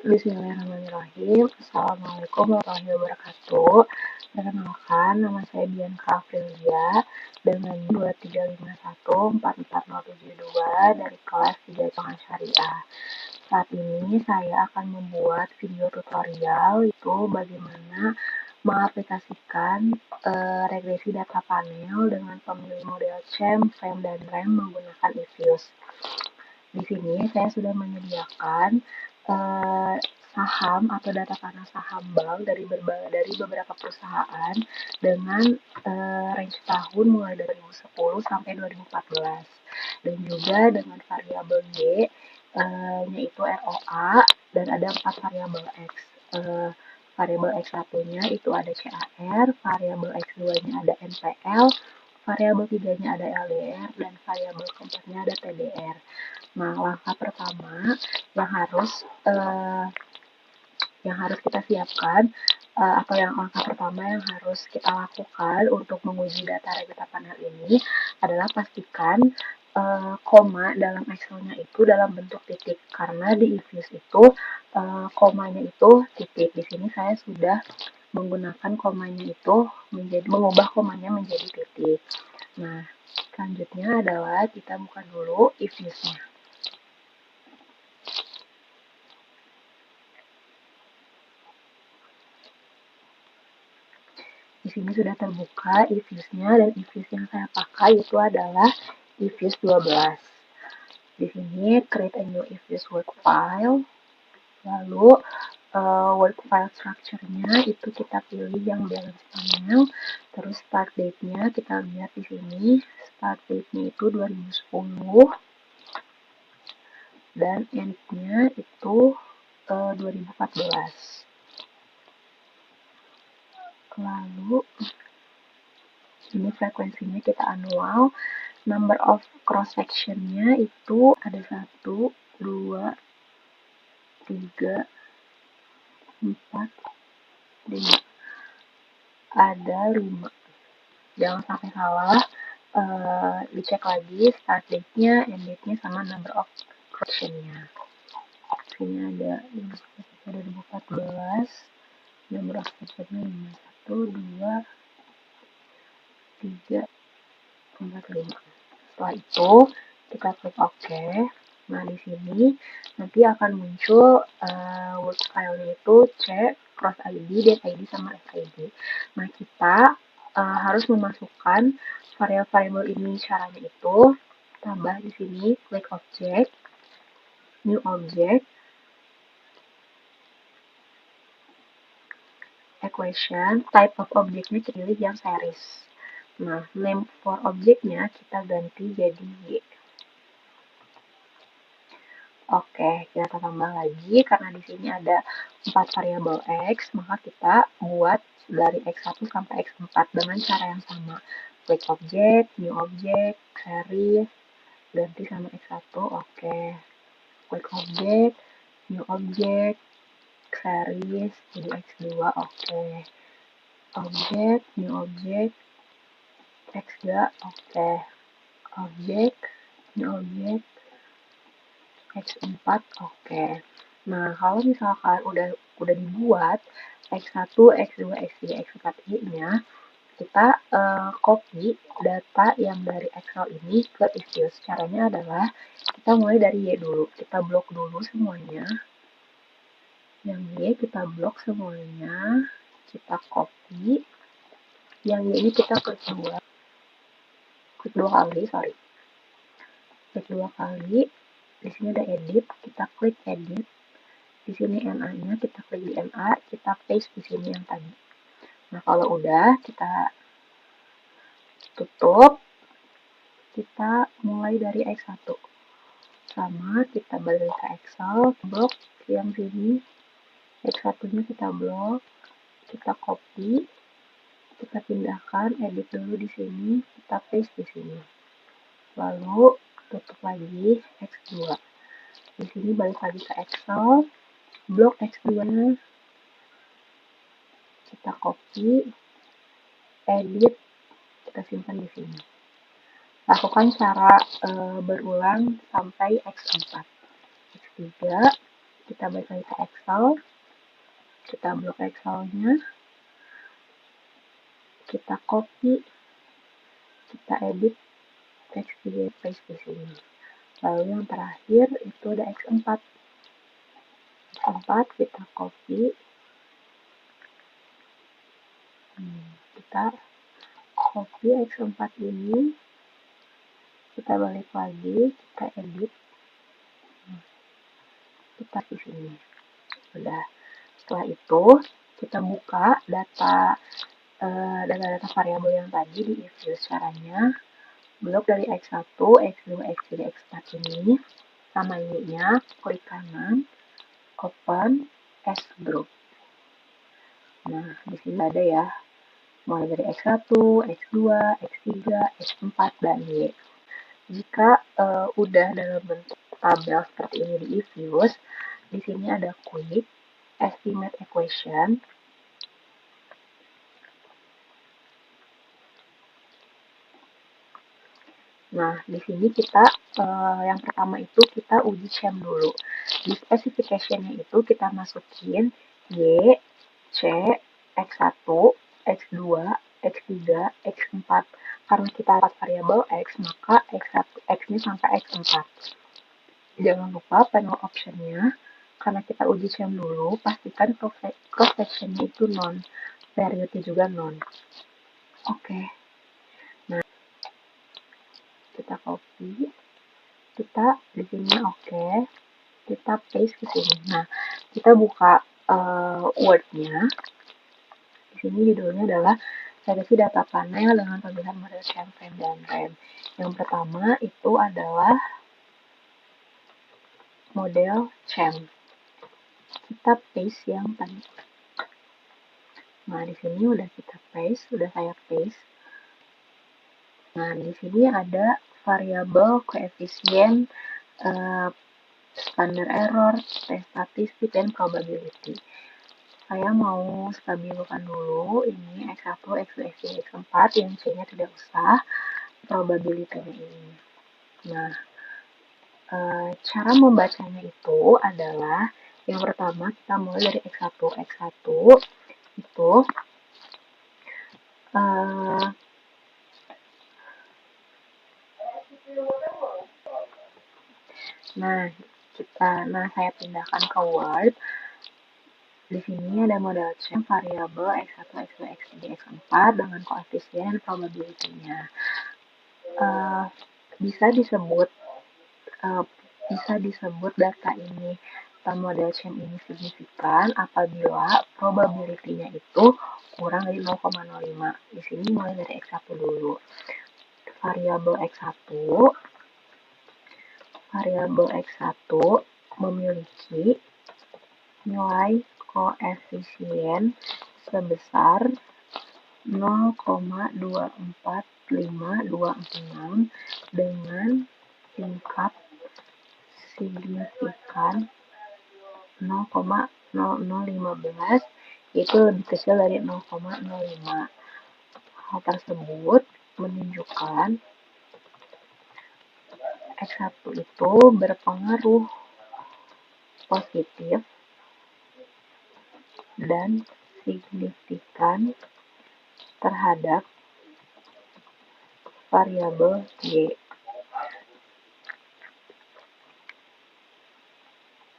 Bismillahirrahmanirrahim. Assalamualaikum warahmatullahi wabarakatuh. Perkenalkan, nama saya Bianca Aprilia dengan 235144072 dari kelas 3 Pangan Syariah. Saat ini saya akan membuat video tutorial itu bagaimana mengaplikasikan regresi data panel dengan pemilih model CHEM, FEM, dan REM menggunakan eViews. Di sini saya sudah menyediakan saham atau data tanah saham bank dari beberapa perusahaan dengan range tahun mulai dari 2010 sampai 2014 dan juga dengan variabel Y yaitu ROA dan ada 4 variabel X. Variabel X1-nya itu ada CAR, variabel X2-nya ada NPL, variabel 3-nya ada LDR, dan variabel keempatnya ada TDR. Nah, langkah pertama yang harus kita siapkan atau langkah pertama yang harus kita lakukan untuk menguji data regresi panel ini adalah pastikan koma dalam Excel-nya itu dalam bentuk titik, karena di eViews itu komanya itu titik. Di sini saya sudah menggunakan komanya itu mengubah komanya menjadi titik. Nah, selanjutnya adalah kita buka dulu eViews-nya. Di sini sudah terbuka eViews-nya dan eViews yang saya pakai itu adalah eViews 12. Di sini create a new eViews work file. Lalu work file structure-nya itu kita pilih yang balance panel. Terus start date-nya kita lihat di sini. Start date-nya itu 2010 dan end-nya itu 2014. Lalu ini frekuensinya kita annual. Number of cross section-nya itu ada 1, 2, 3, 4, 5. Ada 5. Jangan sampai salah. Dicek lagi start date-nya, end date-nya, sama number of cross section-nya. Sini ada 2014. Number of section-nya 1, 2, 3, 4, 5. Setelah itu kita klik OK. Nah, di sini nanti akan muncul work file-nya itu C, cross ID, date ID, sama SID. Nah, kita harus memasukkan variabel ini. Caranya itu tambah di sini klik object, new object, equation, type of object-nya kita pilih yang series. Nah, name for object-nya kita ganti jadi Y. Oke, kita tambah lagi karena di sini ada 4 variabel X, maka kita buat dari X1 sampai X4 dengan cara yang sama. Klik object, new object, series, ganti sama X1, oke. Klik object, new object, series, jadi X2, oke. Object, new object, X3, oke. Object, new object, X4, oke. Nah, kalau misalkan udah dibuat X1, X2, X3, X4-nya, kita copy data yang dari Excel ini ke eViews. Caranya adalah kita mulai dari Y dulu. Kita blok dulu semuanya. Yang Y kita blok semuanya. Kita copy. Yang Y ini kita klik dua kali, Klik 2 kali. Di sini ada edit, kita klik edit. Di sini NA-nya kita klik di NA, kita paste di sini yang tadi. Nah, kalau udah kita tutup, kita mulai dari X1. Sama, kita balik ke Excel, blok yang sini, X1-nya kita blok, kita copy, kita pindahkan, edit dulu di sini, kita paste di sini. Lalu tutup lagi X2. Di sini balik lagi ke Excel, blok X2-nya, kita copy, edit, kita simpan di sini. Lakukan cara berulang sampai X4. X3, kita balik lagi ke Excel, kita blok Excelnya, kita copy, kita edit teks di paste di sini. Lalu yang terakhir itu ada X4. X4 kita copy, kita copy X4 ini, kita balik lagi, kita edit, kita di sini. Udah. Setelah itu kita buka data variabel yang tadi di if use. Caranya blok dari X1, X2, X3, X4 ini sama ininya, klik kanan, open as group. Nah, di sini ada ya, mulai dari X1, X2, X3, X4, dan Y. Jika udah dalam bentuk tabel seperti ini di if use, di sini ada quick estimate equation. Nah, di sini kita yang pertama itu kita uji sham dulu. Di specification-nya itu kita masukin Y, C, X1, X2, X3, X4. Karena kita dapat variabel X, maka X1, X-nya sampai X4. Jangan lupa panel option-nya, karena kita uji sham dulu, pastikan cross section-nya itu non, periodnya juga non. Oke. Nah, kita copy, kita di sini oke, kita paste ke sini. Nah, kita buka Word-nya. Di sini judulnya adalah seleksi data panel dengan pemilihan model CAM, frame, dan RAM. Yang pertama itu adalah model CAM. Kita paste yang tadi. Nah, di sini udah kita paste, udah saya paste. Nah, di sini ada variabel koefisien standar error, statistik, dan probability. Saya mau stabilkan dulu ini X1, X2, X3, X4, yang C-nya tidak usah, probability-nya ini. Nah, cara membacanya itu adalah yang pertama kita mulai dari X1. X1 itu saya pindahkan ke Word. Di sini ada model CAM variabel X1, X2, X3, X4 dengan koefisien dan probability-nya. Bisa disebut data ini model CAM ini signifikan apabila probability-nya itu kurang dari 0,05. Di sini mulai dari X1 dulu. Variabel X1 memiliki nilai koefisien sebesar 0,24526 dengan tingkat signifikan 0,0015, yaitu lebih kecil dari 0,05. Hal tersebut menunjukkan X1 itu berpengaruh positif dan signifikan terhadap variabel Y.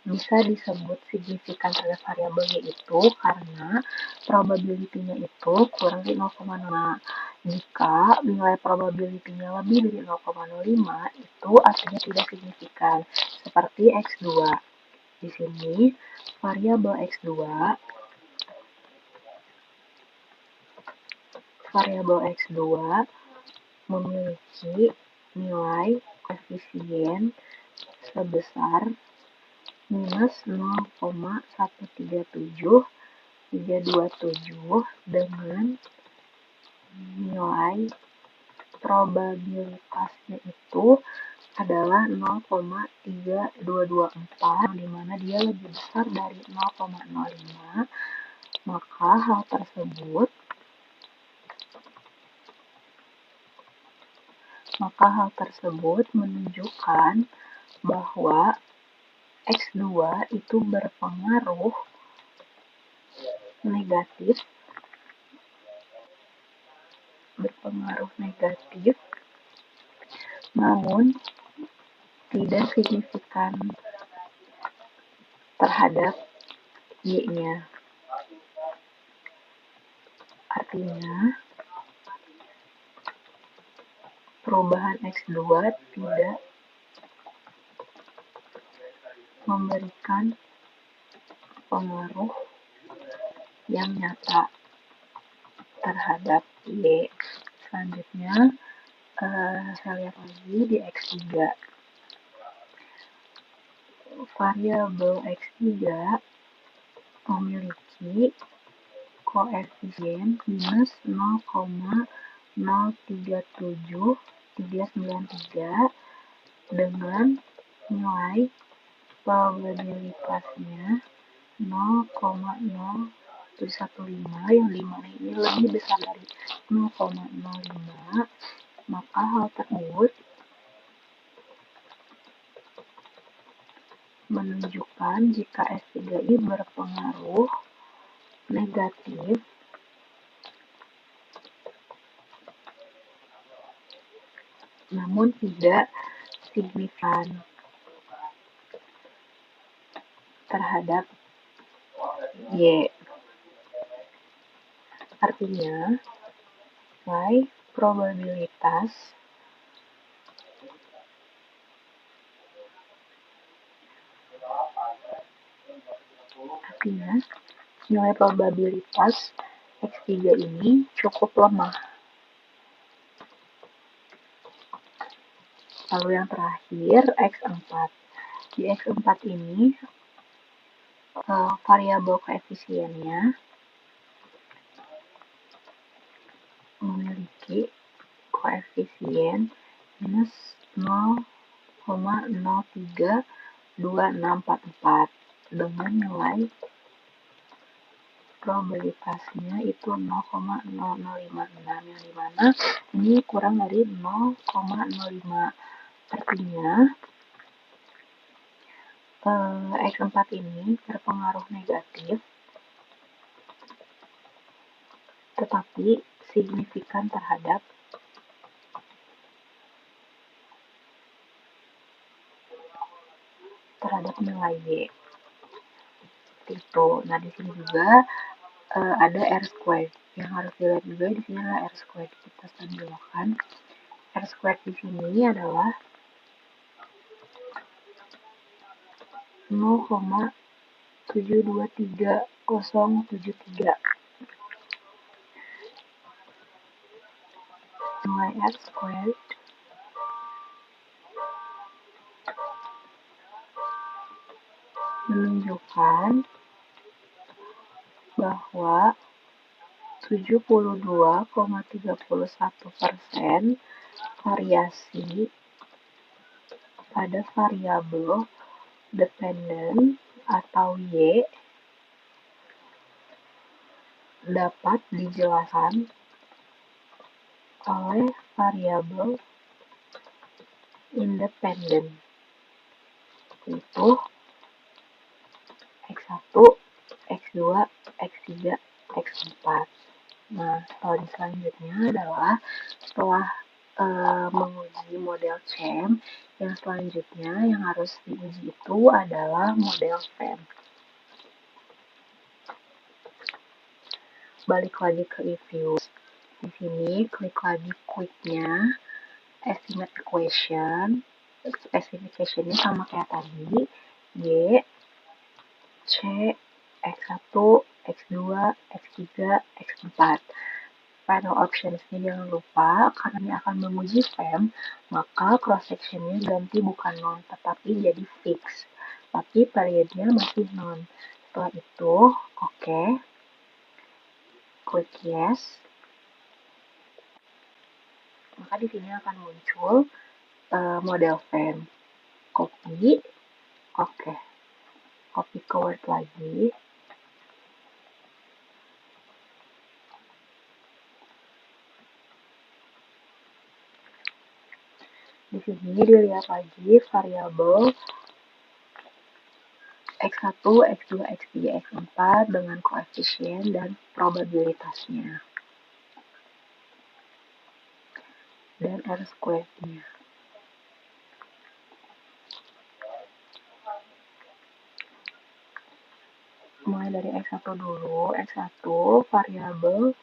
Bisa disebut signifikan terhadap variabel Y itu karena probability-nya itu kurang dari 0,5. Jika nilai probability-nya lebih dari 0,05, itu artinya tidak signifikan. Seperti X2. Di sini, variabel X2 memiliki nilai koefisien sebesar minus 0,137327 dengan nilai probabilitasnya itu adalah 0,3224, di mana dia lebih besar dari 0,05. Maka hal tersebut menunjukkan bahwa X2 itu berpengaruh negatif, namun tidak signifikan terhadap Y-nya. Artinya, perubahan X2 tidak memberikan pengaruh yang nyata terhadap Y. Selanjutnya, saya lihat lagi di X3. Variabel X3 memiliki koefisien minus 0,037393 dengan nilai probabilitasnya 0,0715, yang 5 ini lebih besar dari 0,05, maka hal tersebut menunjukkan jika S3I berpengaruh negatif namun tidak signifikan terhadap Y. Artinya, nilai probabilitas X3 ini cukup lemah. Lalu yang terakhir, X4. Di X4 ini, variabel koefisiennya memiliki koefisien minus 0,032644 dengan nilai probabilitasnya itu 0,0056, yang dimana ini kurang dari 0,05. Artinya X4 ini berpengaruh negatif tetapi signifikan terhadap nilai Y. Itu. Nah, di sini juga ada R squared. Yang harus dilihat juga di sini adalah R squared. Kita stabilkan. R squared di sini adalah 0,723073. Nilai R squared menunjukkan bahwa 72,31% variasi pada variabel dependent atau Y dapat dijelaskan oleh variabel independen, yaitu X1, X2, X3, X4. Nah, selanjutnya adalah setelah menguji model CHAM, yang selanjutnya yang harus diuji itu adalah model FEM. Balik lagi ke review. Di sini klik lagi quicknya, estimate equation. Specification-nya sama kayak tadi, Y, C, X1, X2, X3, X4. Final options-nya jangan lupa, karena ini akan menguji FEM, maka cross-section-nya ganti bukan non, tetapi jadi fix. Tapi periodnya masih non. Setelah itu, oke. Klik yes. Maka di sini akan muncul model FEM. Copy. Oke. Copy ke Word lagi. Di sini dilihat lagi variabel X1, X2, X3, X4 dengan koefisien dan probabilitasnya. Dan R-squared-nya. Mulai dari X1 dulu. X1 variabel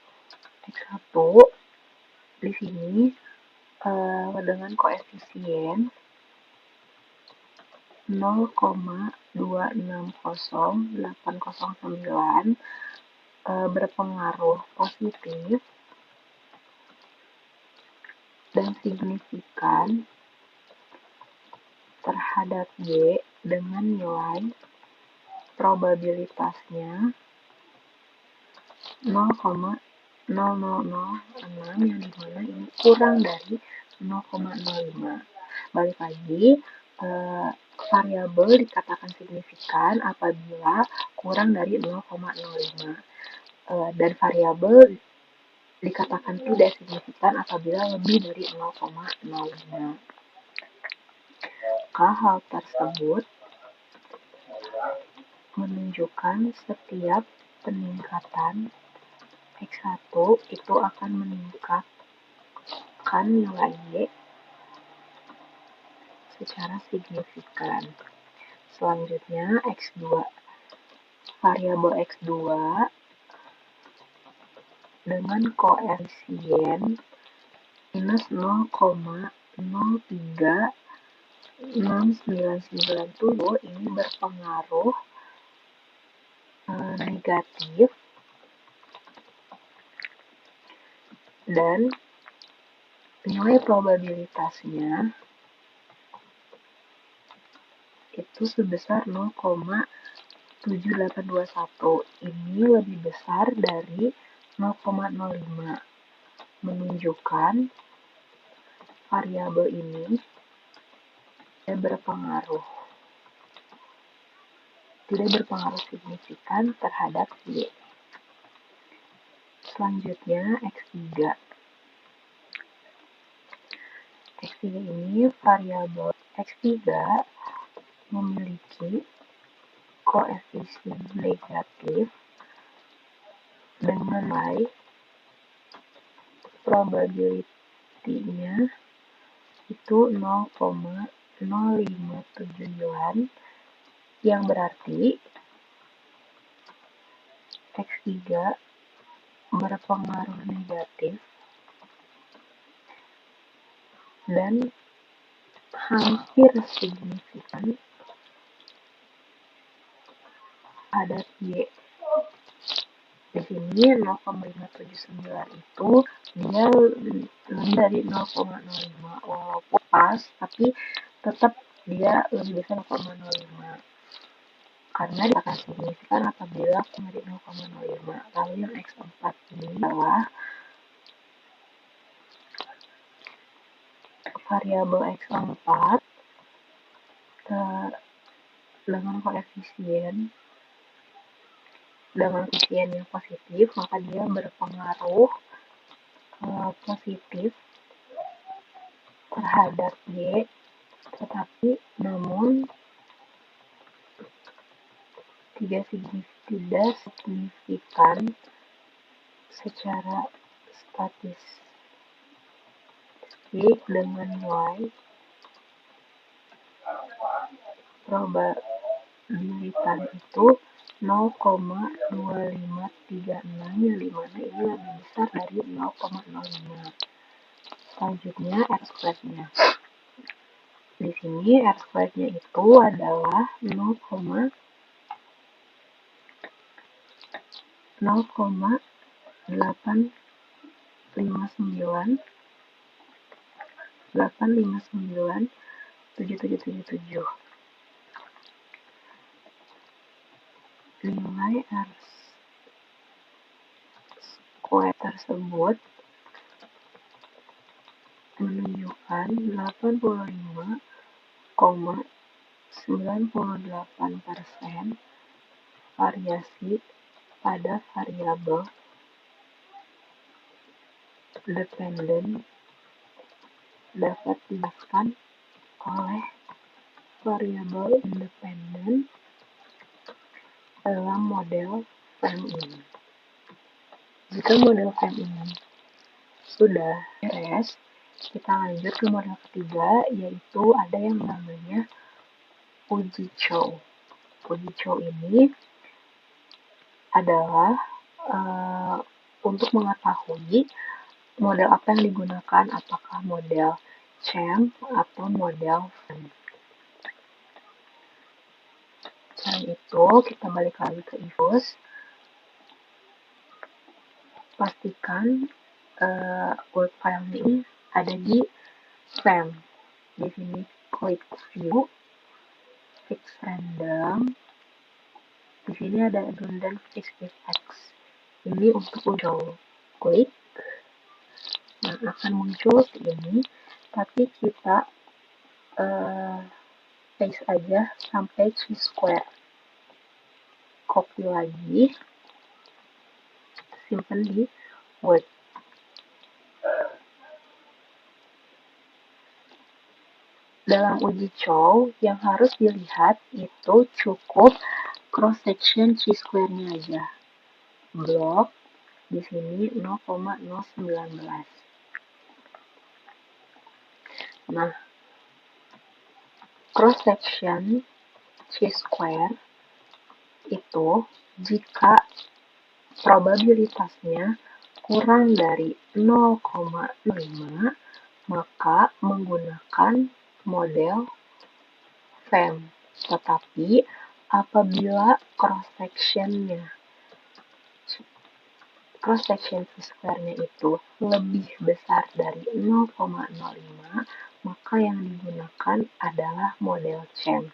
X1 di sini dengan koefisien 0,260809 berpengaruh positif dan signifikan terhadap Y dengan nilai probabilitasnya 0,0006 yang dimana ini kurang dari 0,05. Balik lagi, variabel dikatakan signifikan apabila kurang dari 0,05 dan variabel dikatakan tidak signifikan apabila lebih dari 0,05. Hal tersebut menunjukkan setiap peningkatan X1 itu akan meningkatkan nilai Y secara signifikan. Selanjutnya X2. Variabel X2 dengan koefisien minus 0,036997 ini berpengaruh negatif dan nilai probabilitasnya itu sebesar 0,7821. Ini lebih besar dari 0,05, menunjukkan variabel ini tidak berpengaruh signifikan terhadap Y. Selanjutnya X3. X3 ini variabel X3 memiliki koefisien negatif dengan nilai probability-nya itu 0,057 yang berarti X3 berpengaruh negatif dan hampir signifikan ada Y. Di sini 0,579 itu dia lebih dari 0,05 walaupun pas tapi tetap dia lebih besar 0,05 karena dia akan signifikan apabila kurang dari 0,05. Lalu yang X4 ini adalah variabel X4 dengan koefisien yang positif, maka dia berpengaruh positif terhadap Y, tetapi namun tidak signifikan secara statistik dengan nilai probabilitas itu 0,2536 yang dimana ini lebih besar dari 0,05. Selanjutnya R-squared-nya. Di sini R-squared-nya itu adalah 0,859 7777. Nilai R-squared tersebut menunjukkan 85,98% variasi pada variabel dependen dapat dijelaskan oleh variabel independen dalam model frame ini. Jika model frame ini sudah beres, kita lanjut ke model ketiga, yaitu ada yang namanya uji chow. Uji chow ini adalah untuk mengetahui model apa yang digunakan, apakah model champ atau model frame. Selain itu, kita balik lagi ke Evos. Pastikan work file ini ada di frame. Di sini klik view, fix random. Di sini ada redundant fix X. Ini untuk ujung. Klik. Nah, akan muncul ini, tapi kita paste aja sampai chi-square. Copy lagi, simpan di Word. Dalam uji chow, yang harus dilihat itu cukup cross section chi-square-nya aja. Blok di sini 0,019. Nah, cross section chi-square itu jika probabilitasnya kurang dari 0,5, maka menggunakan model frame. Tetapi apabila cross section chi-square-nya itu lebih besar dari 0,05, maka yang digunakan adalah model champ.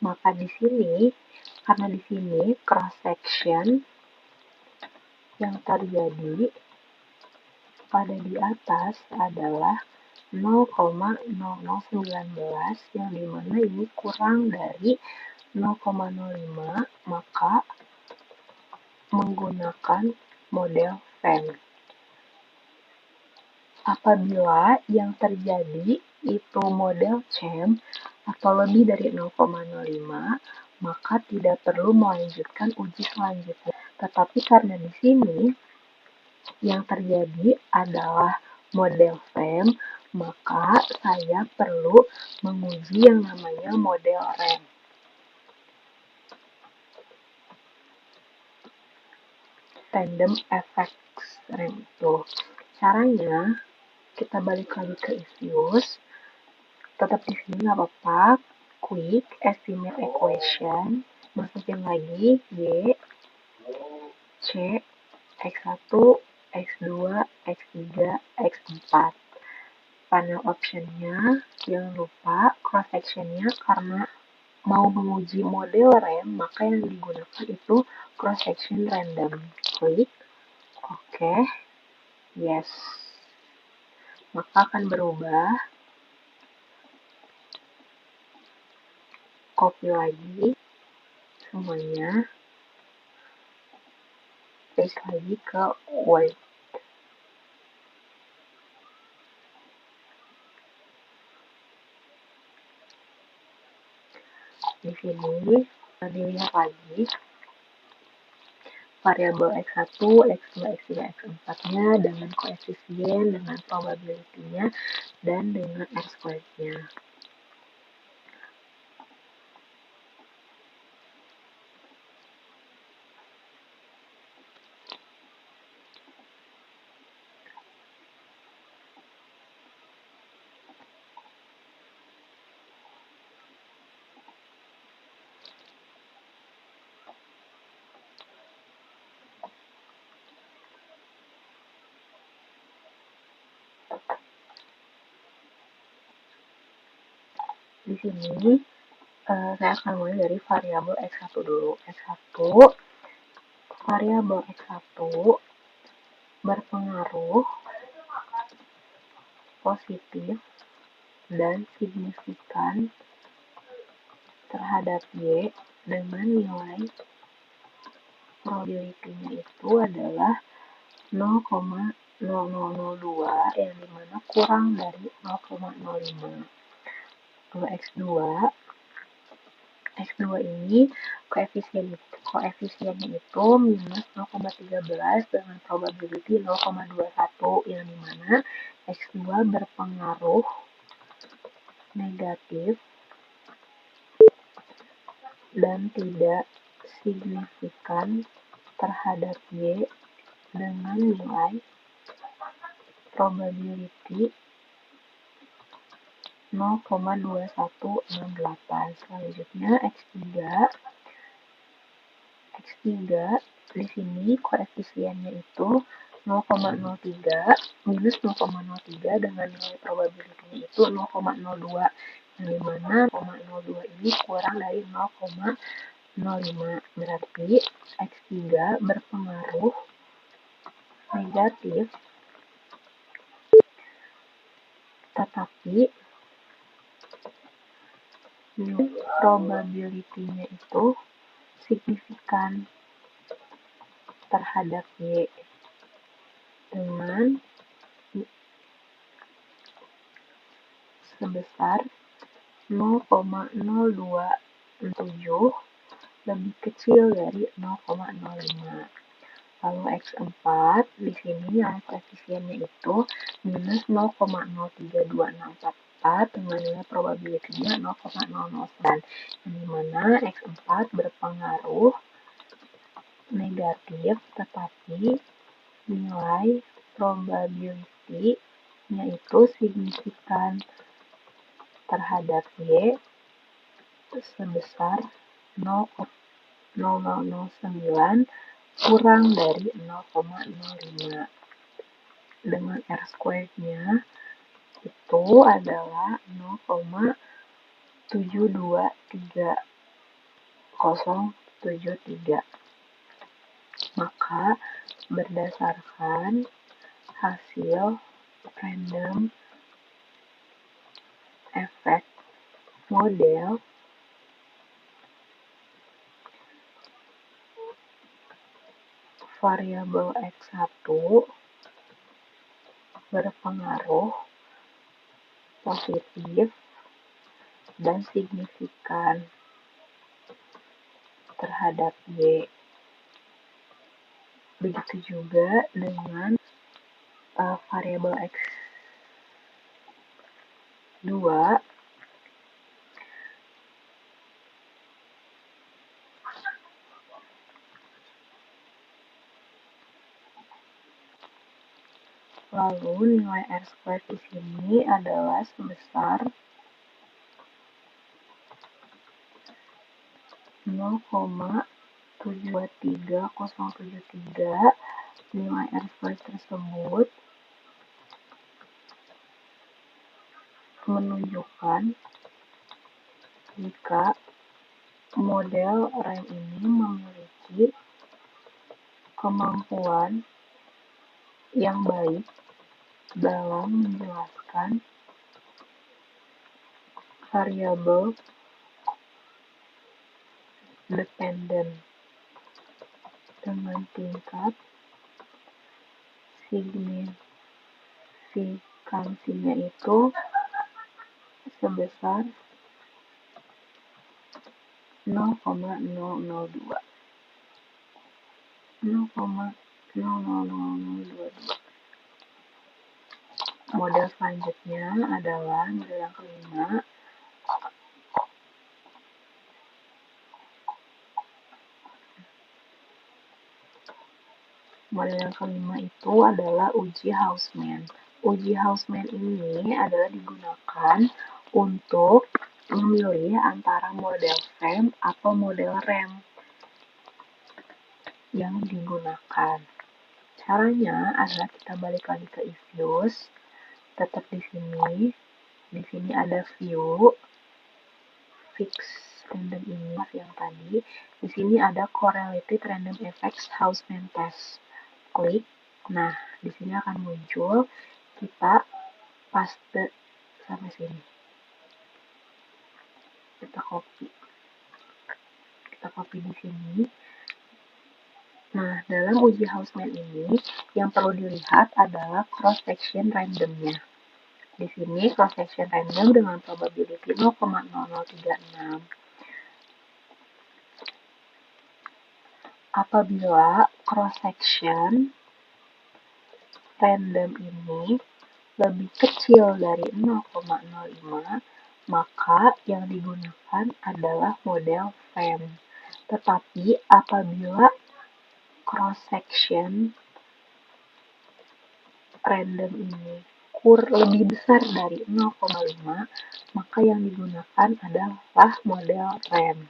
Maka di sini, karena di sini cross section yang terjadi pada di atas adalah 0,0019, yang dimana ini kurang dari 0,05, maka menggunakan model frame. Apabila yang terjadi itu model champ atau lebih dari 0,05, maka tidak perlu melanjutkan uji selanjutnya. Tetapi karena di sini yang terjadi adalah model frame, maka saya perlu menguji yang namanya model RAM. Random effects RAM itu. Caranya, kita balik lagi ke Issues. Tetap di sini nggak apa-apa. Quick estimate equation. Masukin lagi Y, C, X1, X2, X3, X4. Panel optionnya, jangan lupa cross sectionnya, karena mau menguji model RAM, maka yang digunakan itu cross section random. Klik, oke, yes. Maka akan berubah. Copy lagi semuanya, paste lagi ke Word. Di sini dilihat lagi variabel X1, X2, X3, X4-nya dengan koefisien, dengan probability-nya, dan dengan R-squared-nya. Di sini saya akan mulai dari variabel X1 dulu. X1, variabel X1 berpengaruh positif dan signifikan terhadap Y dengan nilai probability-nya itu adalah 0,0002, yang dimana kurang dari 0,05. Kalau X2 X2 ini koefisiennya itu minus 0,13 dengan probability 0,21, yang dimana X2 berpengaruh negatif dan tidak signifikan terhadap Y dengan nilai probability 0,2168. Selanjutnya X3 di sini koefisiennya itu 0,03 minus 0,03 dengan nilai probability itu 0,02, yang dimana 0,02 ini kurang dari 0,05, berarti X3 berpengaruh negatif, tetapi probability-nya itu signifikan terhadap Y dengan sebesar 0,027 lebih kecil dari 0,05. Lalu X4 di sini nilai koefisiennya itu minus 0,032644 dengan nilai probability-nya 0,009, yang dimana X4 berpengaruh negatif, tetapi nilai probability-nya itu signifikan terhadap Y sebesar 0,0009 kurang dari 0,05, dengan R squared-nya itu adalah 0,72373. Maka berdasarkan hasil random effect model, variabel X1 berpengaruh positif dan signifikan terhadap Y. Begitu juga dengan variabel X2 lalu nilai R squared di sini adalah sebesar 0,723073. Nilai R squared tersebut menunjukkan jika model rem ini memiliki kemampuan yang baik dalam menjelaskan variabel dependen dengan tingkat signifikansinya itu sebesar 0,0002. Model selanjutnya adalah model yang kelima. Model yang kelima itu adalah uji Hausman. Uji Hausman ini adalah digunakan untuk memilih antara model frame atau model rem yang digunakan. Caranya adalah kita balik lagi ke if-use, tetap di sini. Di sini ada view, fix random ini yang tadi. Di sini ada correlated random effects Hausman test. Klik. Nah, di sini akan muncul, kita paste sampai sini. Kita copy di sini. Nah, dalam uji Hausman ini yang perlu dilihat adalah cross section randomnya. Di sini cross section random dengan probability 0,0036. apabila cross section random ini lebih kecil dari 0,05, maka yang digunakan adalah model FEM. Tetapi apabila cross section random ini lebih besar dari 0,5, maka yang digunakan adalah model RAM.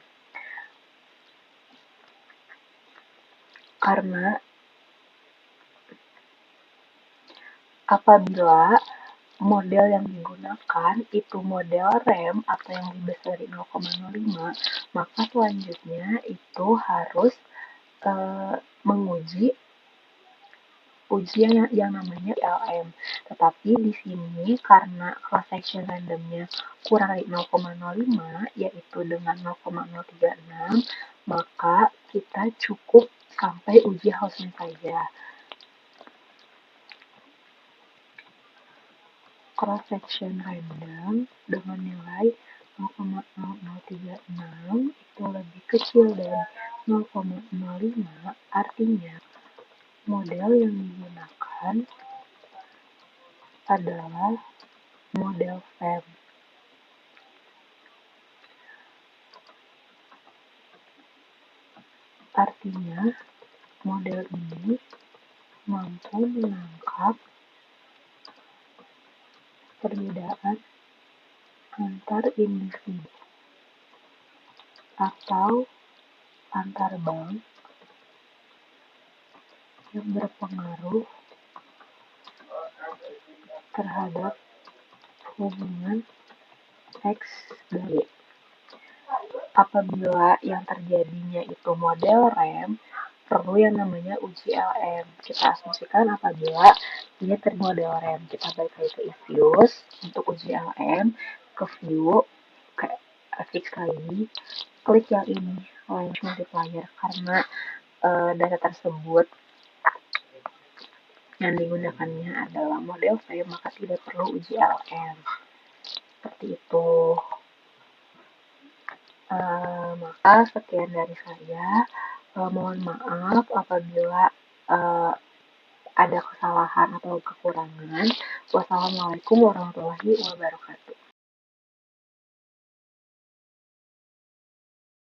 Karena apabila model yang digunakan itu model RAM atau yang lebih besar dari 0,05, maka selanjutnya itu harus menguji ujian yang namanya LM. Tetapi di sini karena cross section randomnya kurang dari 0,05, yaitu dengan 0,036, maka kita cukup sampai uji Hausman saja. Cross section random dengan nilai 0,0036 itu lebih kecil dari 0,05, artinya model yang digunakan adalah model FEM. Artinya, model ini mampu menangkap perbedaan antar individu atau antar bank yang berpengaruh terhadap hubungan X dan Y. Apabila yang terjadinya itu model RAM, perlu yang namanya uji LM. Kita asumsikan apabila ini model RAM, kita balik lagi ke Evius untuk uji LM, ke view, ke fix lagi, klik yang ini, Lagrange multiplier, karena data tersebut yang digunakannya adalah model V, maka tidak perlu uji LM. Seperti itu. Maka sekian dari saya. Mohon maaf apabila ada kesalahan atau kekurangan. Wassalamualaikum warahmatullahi wabarakatuh.